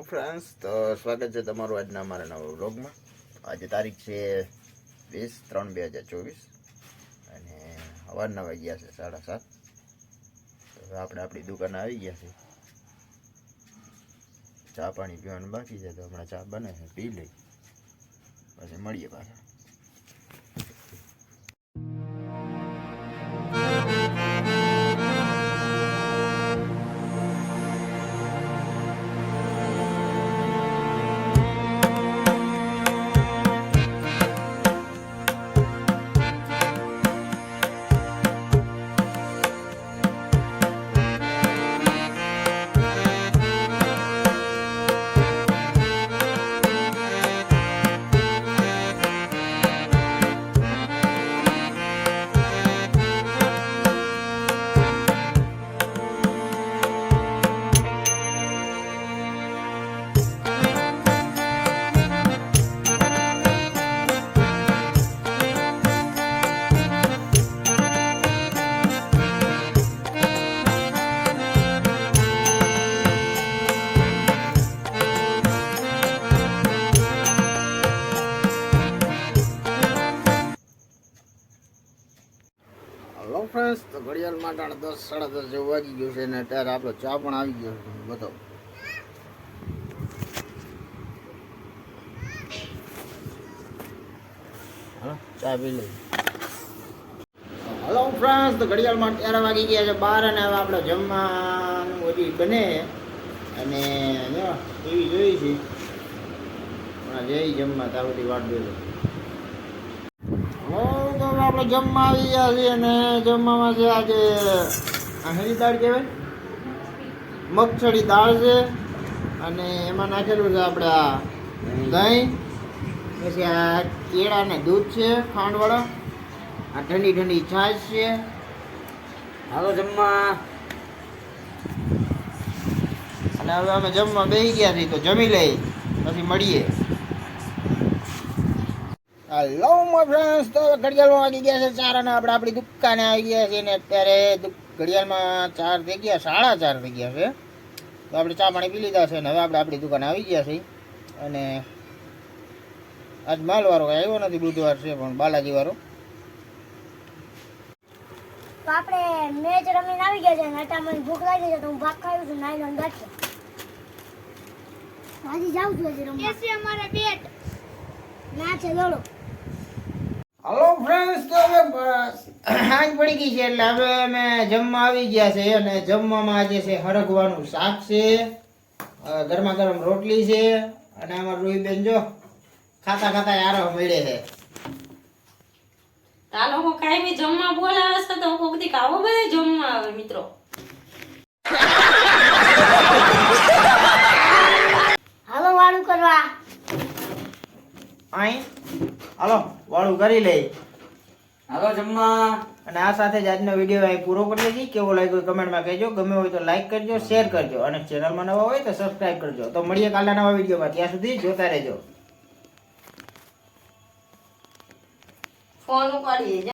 Friends, તો સ્વાગત છે તમારું આજના અમારા નવા વ્લોગમાં. આજે તારીખ છે 20/3/2024 અને સવારના વાગ્યા છે 7:30. તો આપણે આપણી દુકાને આવી ગયા છે. ચા પાણી પીવાનું બાકી છે, તો હમણાં ચા બને છે, પી લઈ પછી મળીએ પાછા. હેલો ફ્રેન્ડ્સ, તો ઘડિયાળ માટે 10 સાડા 10 જેવું વાગી ગયું છે અને અત્યારે આપણો ચા પણ આવી ગયો છે. બતાવો. હા, ચા પી લઈ. હેલો ફ્રેન્ડ્સ, તો ઘડિયાળમાં 11 વાગી ગયા છે 12 અને હવે આપણે જમવાનું હજી બને અને ટીવી જોઈ છે. જઈ જમવા ત્યાં બધી વાટ જોઈ. તો આપણે જમવા આવી ગયા છીએ અને જમવામાં છે આજે આંગળી દાળ કહેવાય, મગફળી દાળ છે અને એમાં નાખેલું છે આપણે આ દહીં, પછી આ કેળા ને દૂધ છે ખાંડવાળા, આ ઠંડી ઠંડી છાશ છે. હાલો જમવા. અને હવે અમે જમવા બેસી ગયા છીએ, તો જમી લઈ પછી મળીએ. હેલો માય ફ્રેન્ડ્સ, તો ઘડિયાળમાં વાગી ગયા છે 4 અને આપણે આપણી દુકાને આવી ગયા છીએ ને અત્યારે ઘડિયાળમાં 4 થઈ ગયા, 4:30 થઈ ગયા છે. તો આપણે ચા પાણી પી લીધા છે ને હવે આપણે આપણી દુકાને આવી ગયા છીએ. અને આજ માલવાળો આવ્યો નથી, બુધવાર છે પણ બાલાજી વાળો. તો આપણે મેચ રમીને આવી ગયા છે અને અત્યારે મને ભૂખ લાગી છે તો હું ભાગ ખાઉં છું. નાઈ લોન ગાંઠ હજી જાઉં છું હજી રમવા. કેસે અમારા બેટ ના છે દોડો. હલો ફ્રેન્ડ્સ, તો હવે સાંજ પડી ગઈ છે એટલે હવે અમે જમવા આવી ગયા છે અને જમવામાં આજે છે હરગવાનું શાક છે, ગરમા ગરમ રોટલી છે અને અમારા રૂહીબેન જો ખાતા ખાતા યારો મળે છે. આ લોકો કાંઈ બી જમવા બોલાવે છે તો કોક દી આવો બધે જમવા આવે મિત્રો. હાલો વાળું કરવા. અહીં હાલો વાળું કરી લઈ. હાલો જમવા. અને આ સાથે જ આજનો વિડીયો અહીં પૂરો કરી લઈએ. કેવો લાગ્યો કમેન્ટમાં કહેજો. ગમે હોય તો લાઈક કરજો, શેર કરજો અને ચેનલમાં નવા હોય તો સબસ્ક્રાઈબ કરજો. તો મળીએ કાલના નવા વિડીયોમાં. ત્યાં સુધી જોતા રહેજો. ફોન ઉપાડીએ.